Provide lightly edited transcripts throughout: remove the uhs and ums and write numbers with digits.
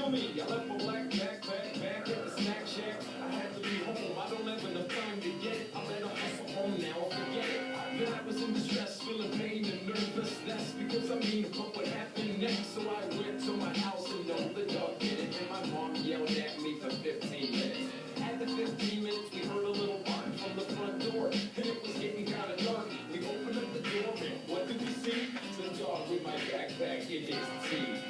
for me. I left my black backpack back at the snack shack. I had to be home. I don't have enough time to get it. I better hustle home now. Forget it. Then I was in distress, feeling pain and nervous. That's because I mean, but what happened next? So I went to my house and no, the dog did it. And my mom yelled at me for 15 minutes. After 15 minutes, we heard a little bark from the front door. And it was getting kind of dark. We opened up the door and what did we see? The dog with my backpack in his teeth.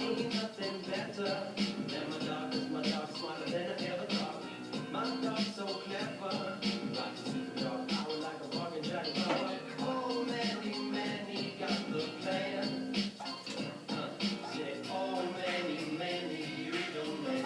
Ain't nothing better than my dog, 'cause my dog's smarter than I ever thought. My dog's so clever. Got to see the dog power like a bargain jack power. Oh, Manny got the plan. Say, oh, Manny, you don't man.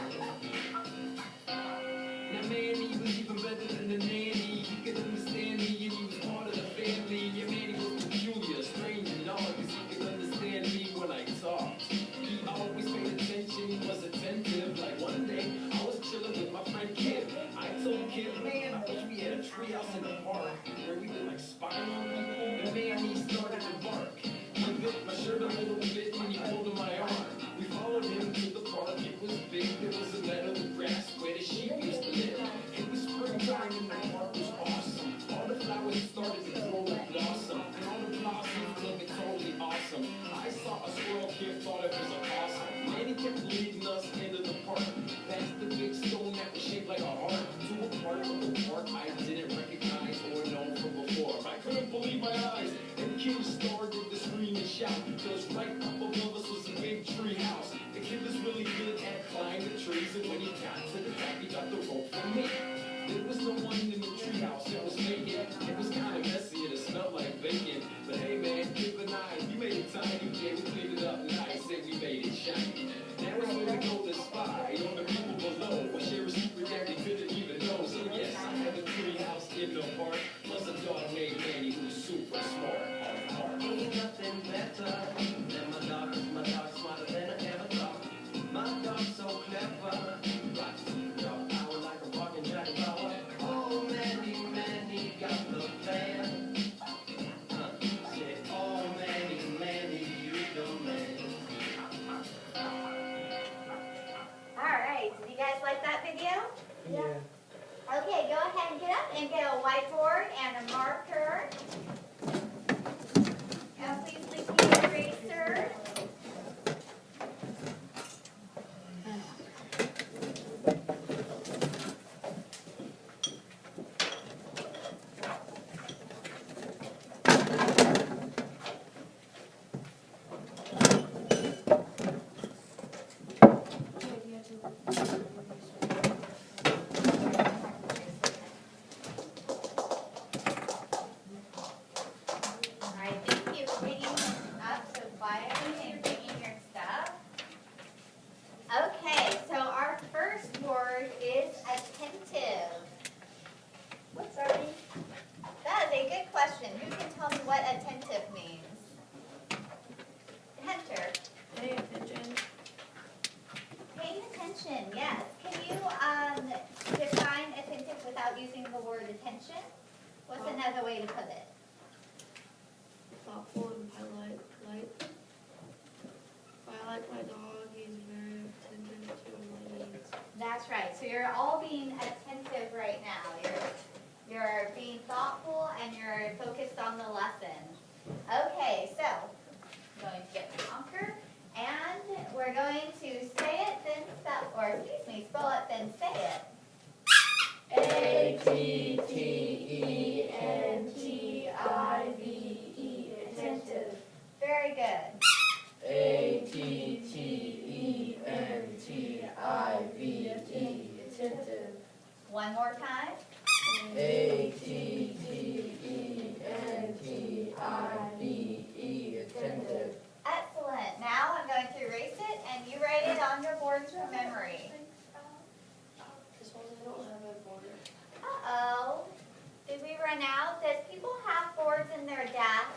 Now Manny was even better than the nanny. He could understand me and he was part of the family. Yeah, Manny was peculiar, strange and odd, 'cause he could understand me when I talked. He always paid attention, he was attentive. Like one day, I was chilling with my friend Kid. I told Kid, man, I wish we had a treehouse in the park where we could like spy on people. And man, he started to bark. He bit my shirt a little bit and he pulled on my arm. We followed him to the park, it was big. There was a meadow with grass where the sheep used to live. It was springtime and the park was awesome. All the flowers started to grow and blossom. And all the blossoms looked totally awesome. I saw a squirrel, Kid thought it was a possum. And he kept leading us into the park. Past the big stone that was shaped like a heart. To a part of the park I didn't recognize or know from before. I couldn't believe my eyes. And Kid started to scream and shout. Cause right up above us was a big tree house. The kid was really good at climbing the trees. And when he got to the top, he got the rope from me. There was no one in the treehouse that was vacant. It was kind of messy and it smelled like bacon. But hey man, keep an eye. You made it tiny, yeah, we cleaned it up nice and we made it shiny. Now it's where we go to spy on the people below. We share a secret that we couldn't even know. So yes, I had a treehouse in the park. Plus a dog named Manny who's super smart. Ain't nothing better than my dog, 'cause my dog's smarter than I ever thought. My dog's so clever. Got to see the dog power like a bargain jack power. Oh, Manny got the plan. Say, oh, Manny, you the man. Alright, did you guys like that video? Yeah. Okay, go ahead and get up and get a whiteboard and a marker. And please leave me an eraser. Alright, thank you for picking up so quietly and bringing your stuff. Okay, so our first word is attentive. What's that mean? That is a good question. Who can tell me what attentive means? Hunter. Pay attention. Paying attention, yes. Can you define attentive without using the word attention? What's another way to put it? Thoughtful and polite. If I like my dog, he's very attentive to my needs. That's right. So you're all being attentive right now. You're being thoughtful and you're focused on the lesson. Okay, so I'm going to get my marker and we're going to say it, then spell, or excuse me, spell it, then say it. A-T-T-E-N-T-I-V-E. Attentive. Very good. A-T-T-E-N-T-I-V-E. Attentive. One more time. A-T-T-E-N-T-I-V-E. Attentive. Excellent. Now I'm going to erase it and you write it on your boards from memory. This one I don't have a border. Uh-oh. Did we run out? Does people have boards in their desk?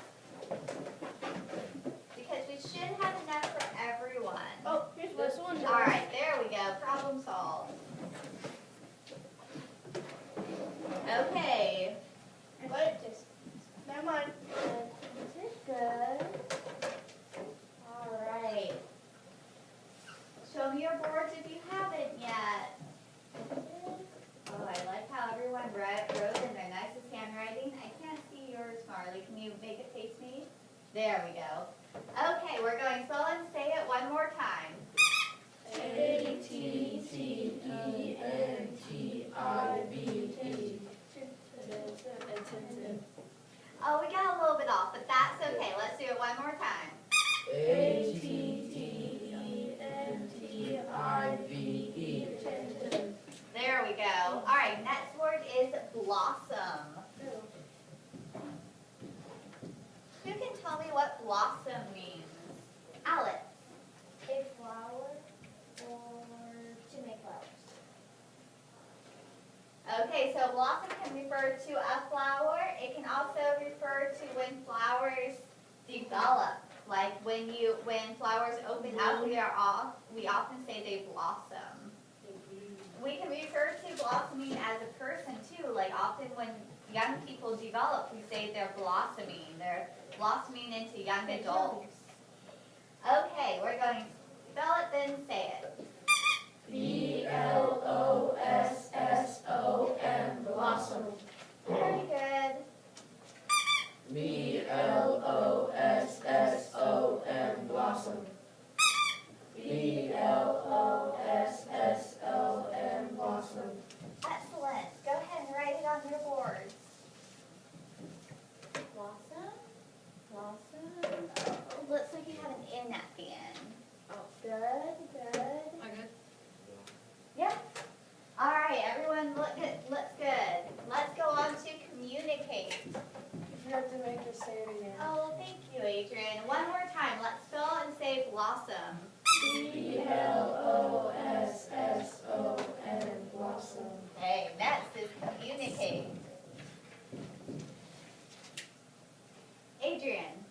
Because we should have enough for everyone. Oh, here's this one. All right, there we go. Problem solved. Okay. What? Never mind. This is good. All right. Show me on your boards if you haven't yet. Oh, I like how everyone wrote in their nicest handwriting. I can't see yours, Marley. Can you make it face me? There we go. Okay, we're going spell and say it one more time. A-T-T-E-N-T-I-V-E. Oh, we got a little bit off, but that's okay. Let's do it one more time. A-T-T-E-N-T-I-V-E. There we go. All right, next word is blossom. Who can tell me what blossom means? Alex. A flower or to make flowers. Okay, so blossom can refer to a flower. It can also refer to when flowers develop. Like when flowers open up, we often say they blossom. We can refer to blossoming as a person too. Like often when young people develop, we say they're blossoming. They're blossoming into young adults. Okay, we're going to spell it, then say it. B-L-O-S-S-O-M. Blossom. Very good. B-L-O-S-S-O-M. Blossom. B-L-O-S-S-O-M. Blossom. Excellent. Go ahead and write it on your boards. Blossom. Blossom. Oh, looks like you have an N at the end. Oh. Good, good. Am I good? Yep. All right, everyone looks good. Let's go on to communicate. You have to make her say it again. Oh, thank you, Adrian. One more time. Let's spell and say blossom. B-L-O-S-S-O-M. Blossom. Okay, next is communicate. Adrian.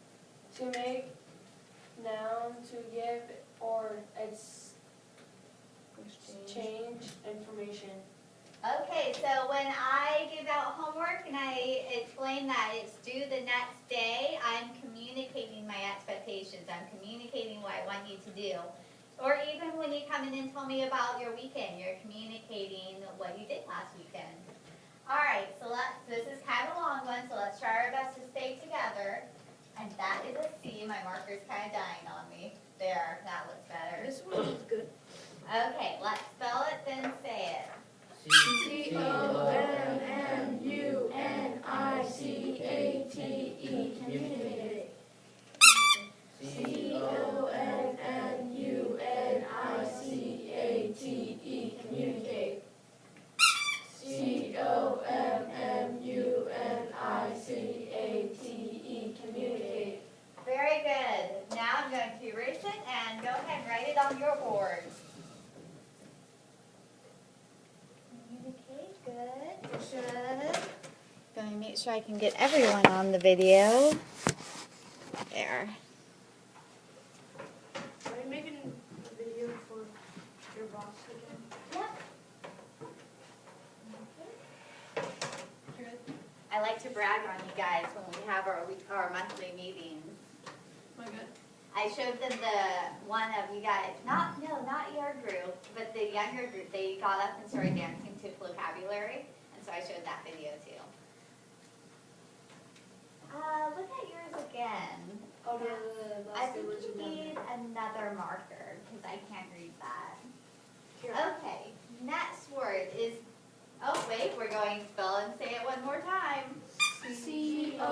To make, noun, to give, or exchange information. Okay, so when I give out homework and I explain that it's due the next day, I'm communicating my expectations. I'm communicating what I want you to do. Or even when you come in and tell me about your weekend, you're communicating what you did last weekend. All right, so this is kind of a long one, so let's try our best to stay together. And that is a C. My marker's kind of dying on me. There, that looks better. This one is good. Okay, let's spell it, then say it. C-O-M-M-U-N-I-C-A-T-E. Communicate. C-O-M-M-U-N-I-C-A-T-E. Communicate. C-O-M-M-U-N-I-C-A-T-E. Communicate. Very good. Now I'm going to erase it and go ahead and write it on your boards. Communicate, good, good. Going to make sure I can get everyone on the video. There. Are you making a video for your boss again? Yep. I like to brag on you guys when we have our monthly meetings. Am I good? I showed them the one of you guys, not your group, but the younger group. They got up and started dancing to vocabulary, and so I showed that video too. Look at yours again. Oh, no, the I last think one was you another. need another marker because I can't read that. Here. Okay, next word is, oh wait, we're going to spell and say it one more time. C-O-M-M-U-N-I-C-A-T-E.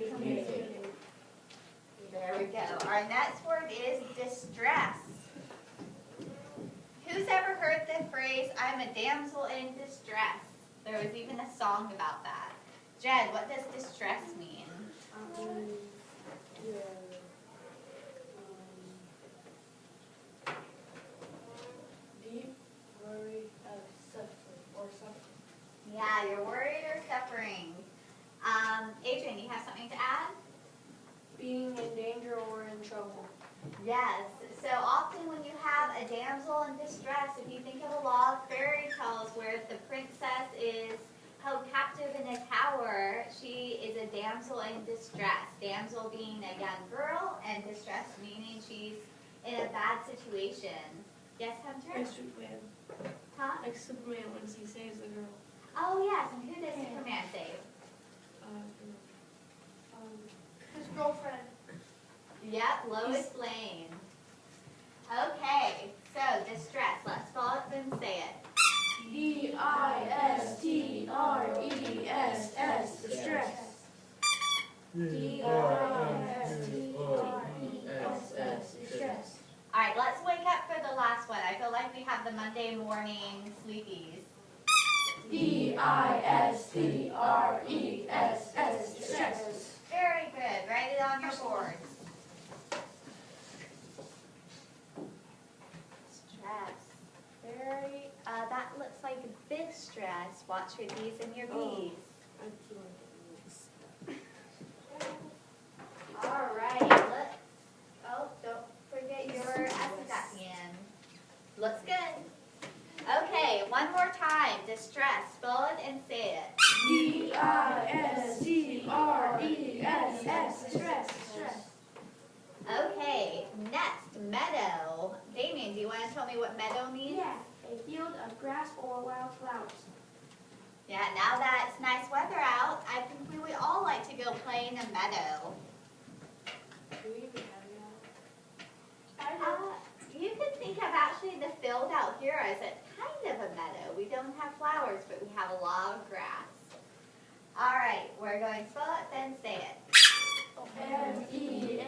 Communicate. There we go. Our next word is distress. Who's ever heard the phrase, I'm a damsel in distress? There was even a song about that. Jed, what does distress mean? Deep worry of suffering or suffering. Yeah, you're worried or suffering. Adrian, you have something to add? Being in danger or in trouble. Yes. So often when you have a damsel in distress, if you think of a lot of fairy tales where the princess is held captive in a tower, she is a damsel in distress. Damsel being a young girl, and distress meaning she's in a bad situation. Yes, Hunter? Like Superman. Huh? Like Superman when he saves the girl. Oh yes, and who does Superman save? His girlfriend. Yep, Lois Lane. Okay, so distress. Let's spell it and say it. D-I-S-T-R-E-S-S. Distress. D-I-S-T-R-E-S-S. Distress. All right, let's wake up for the last one. I feel like we have the Monday morning sleepies. D-I-S-T-R-E-S-S. Distress. Very good. Write it on your boards. Stress. That looks like big stress. Watch for D's and your B's. All right, let's, don't forget your S's at the end. Looks good. Okay, one more time. Distress. Spell it and say it. D-I-S-T-R-E-S-S. Distress. Okay, next, meadow. Damien, do you want to tell me what meadow means? Yeah, a field of grass or wild flowers. Yeah, now that it's nice weather out, I think we would all like to go play in a meadow. Do we even have You could think of actually the field out here as a kind of a meadow. We don't have flowers, but we have a lot of grass. All right, we're going to spell it, then say it. M-E-A-D-O-W.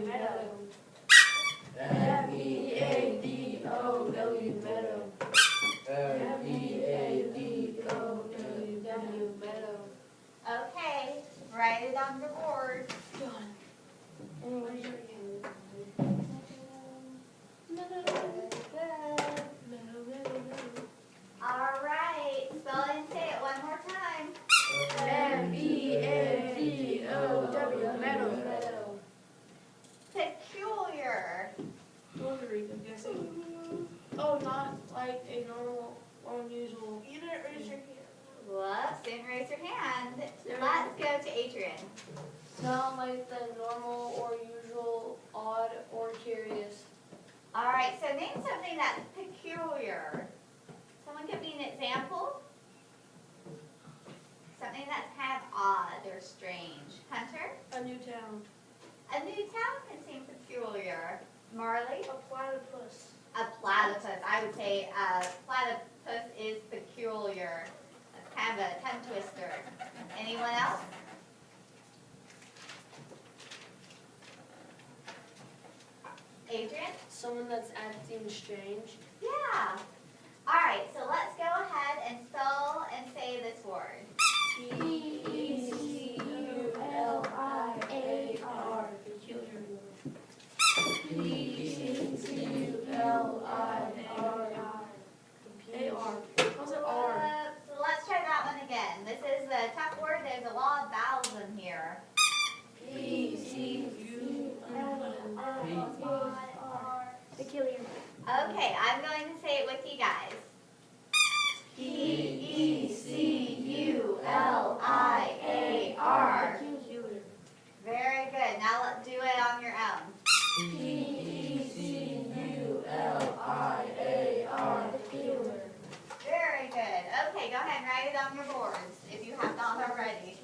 Meadow. M-E-A-D-O-W. Meadow. M-E-A-D-O-W. Meadow. Okay, write it on the board. All right, spell it and say it one more time. M-E-A-D-O-W. Meadow. Peculiar. Wondering, I'm guessing. Oh, not like a normal or unusual. You didn't raise your hand. Whoops, didn't raise your hand. Let's go to Adrian. Not like the normal or usual, odd or curious. All right, so name something that's peculiar. Someone give me an example. Something that's kind of odd or strange. Hunter? A new town. A new town can seem peculiar. Marley? A platypus. A platypus. I would say a platypus is peculiar. That's kind of a tongue twister. Anyone else? Adrian? Someone that's acting strange. Yeah. All right, so let's go ahead and spell and say this word. P-E-C-U-L-I-A-R. Peculiar. P-E-C-U-L-I-A-R. A-R. How's it R? So let's try that one again. This is a tough word. There's a lot of vowels in here. P-E-C-U-L-I-A-R. Peculiar. Okay, I'm going to say it with you guys. P-E-C-U-L-I-A-R. Peculiar. Very good. Now let's do it on your own. P-E-C-U-L-I-A-R. Peculiar. Very good. Okay, go ahead and write it on your boards if you have not already.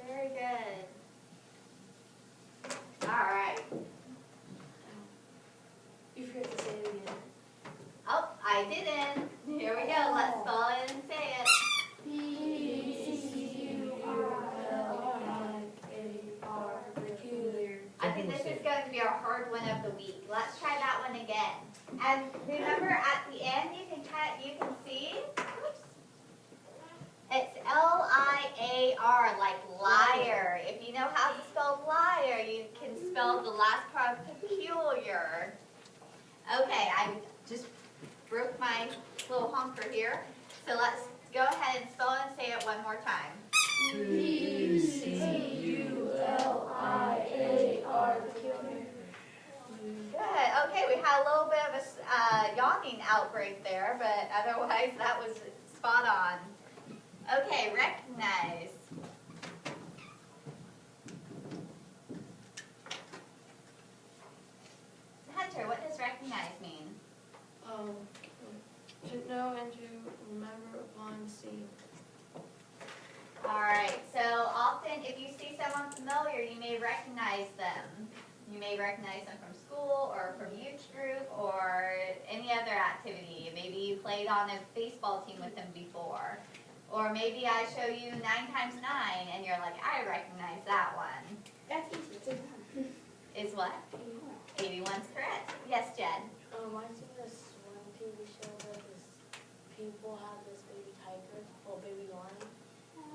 Very good. All right. You forgot to say it again. Oh, I didn't. Here we go. Let's spell it and say it. P-E-C-U-L-I-A-R. Peculiar. I think this is going to be our hard one of the week. Let's try that one again. And remember, at the end, you can see. Oops. It's L-I-A-R, like liar. If you know how to spell liar, you can spell the last part of peculiar. Okay, I just broke my little honker here. So let's go ahead and spell it and say it one more time. P-E-C-U-L-I-A-R. Peculiar. Good. Okay, we had a little bit of a yawning outbreak there, but otherwise. may recognize them. You may recognize them from school or from youth group or any other activity. Maybe you played on a baseball team with them before. Or maybe I show you 9 times 9 and you're like, I recognize that one. That's easy. Is what? 81's correct. Yes, Jed? I seen this one TV show where this people have this baby tiger, or baby lion,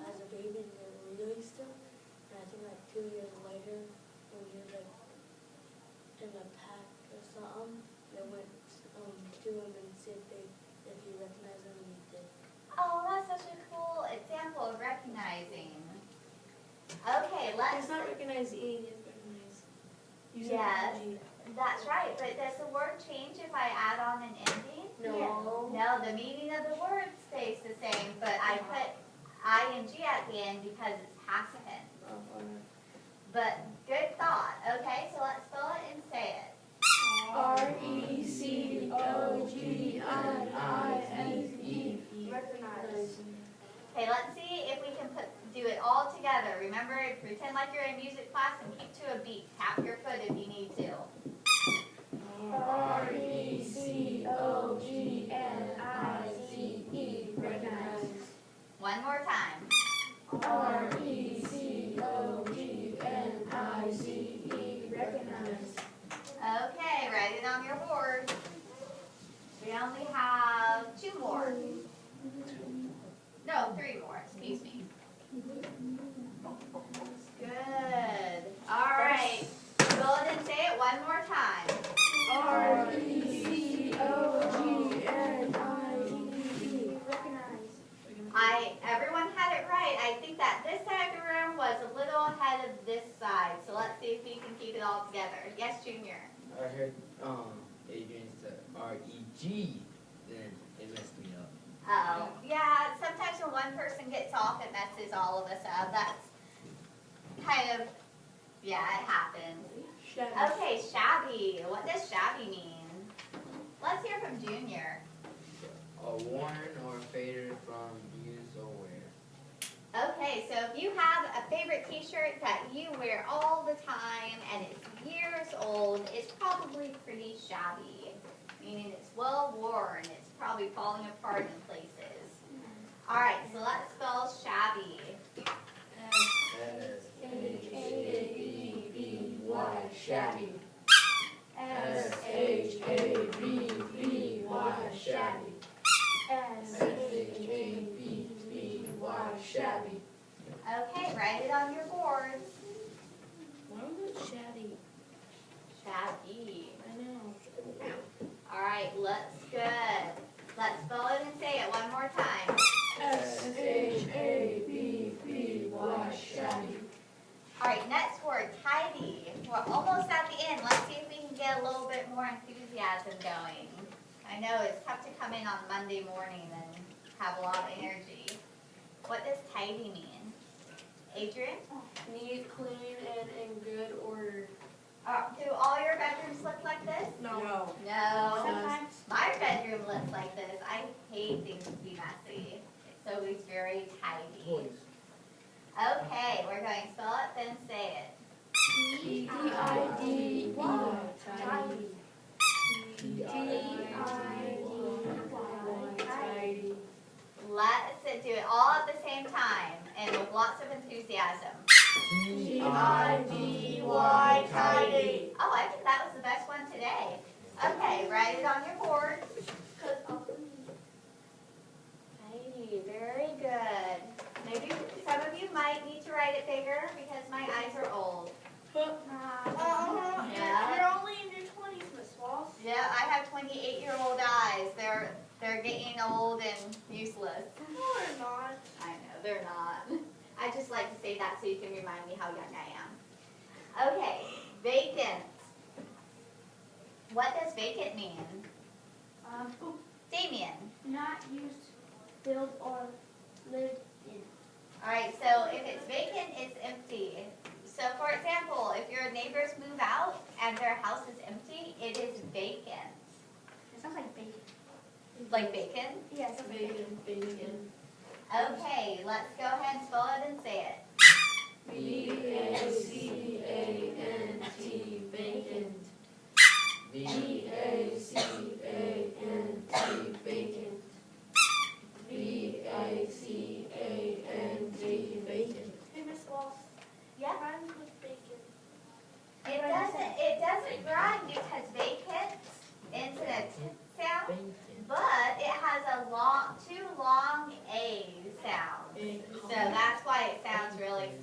as a baby and they're released him. And I think like 2 years later, when he was like in a pack or something, they went to him and see if he recognized him, and he did. Oh, that's such a cool example of recognizing. Okay, let's. It's not recognized eating, it's recognized. Yes, that's right. But does the word change if I add on an ending? No. No, the meaning of the word stays the same, but I put ing at the end because it's past tense. But good thought. Okay, so let's spell it and say it. RECOGNIZE. Recognize. Okay, let's see if we can do it all together. Remember, pretend like you're in music class and keep to a beat. Tap your foot if you need to. RECOGNIZE. Recognize. One more time. RECOGNIZE. Recognize. Okay, write it on your board. We only have 2 more. No, 3 more, excuse me. Good. All right. Go ahead and say it one more time. RECOGNIZE. Recognize. Everyone had it right. I think that this side of the room was a little ahead of this side. So let's see if we can keep it all together. Yes, Junior. I heard Adrian said R-E-G, then it messed me up. Oh, yeah. Sometimes when one person gets off, it messes all of us up. That's kind of, yeah, it happens. Okay, shabby. What does shabby mean? Let's hear from Junior. Worn or faded from use or wear. Okay, so if you have a favorite t-shirt that you wear all the time and it's years old, it's probably pretty shabby. Meaning it's well worn, it's probably falling apart in places. Alright, so let's spell shabby. S-H-A-B-B-Y, shabby. S-H-A-B-B-Y, shabby. S-H-A-B-B-Y, shabby. Okay, write it on your boards. Why was it shabby? Shabby. I know. Alright, looks good. Let's spell it and say it one more time. S-H-A-B-B-Y, shabby. Alright, next word, tidy. We're almost at the end. Let's see if we can get a little bit more enthusiasm going. I know it's tough to come in on Monday morning and have a lot of energy. What does tidy mean? Adrian? Neat, clean, and in good order. Do all your bedrooms look like this? No. No. Sometimes. My bedroom looks like this. I hate things to be messy. It's always very tidy. Okay, we're going to spell it, then say it. T-I-D-Y. Tidy. Tidy. Let's do it all at the same time and with lots of enthusiasm. T-I-D-Y. Tidy. Oh, I think that was the best one today. Okay, write it on your board. Tidy, very good. Maybe some of you might need to write it bigger because my eyes are old. Yeah. You're only in your 20s, Miss Walsh. Yeah, I have 28-year-old eyes. They're getting old and useless. No, they're not. I know, they're not. I just like to say that so you can remind me how young I am. Okay, vacant. What does vacant mean? Damien. Not used, filled, or lived in. Alright, so if it's vacant, it's empty. So for example, if your neighbors move out and their house is empty, it is vacant. It sounds like bacon. Like bacon? Yeah, it sounds like bacon. Bacon. Okay, let's go ahead and spell it and say it. B-A-C-A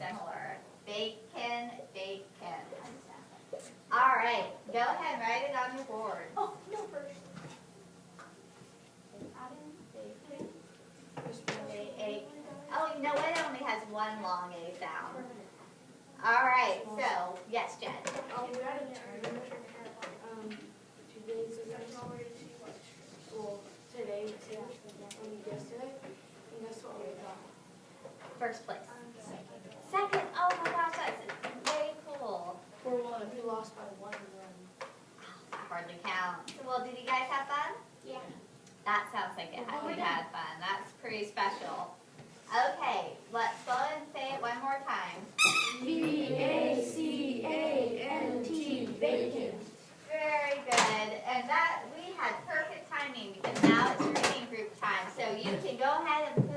similar. Bacon, bacon. All right, go ahead and write it on your board. Oh, no, first. Bacon. Oh, you know what? It only has one long A sound. All right, so, yes, Jen. We had a tournament 2 days ago. Well, today too, yesterday, and guess what we got? First place. Second. Oh my gosh, that's very cool. For one, we lost by 1 run. That hardly counts. Well, did you guys have fun? Yeah. That sounds like you had fun. That's pretty special. Okay, let's go and say it one more time. BACANT, bacon. Very good. And that we had perfect timing because now it's reading group time. So you can go ahead and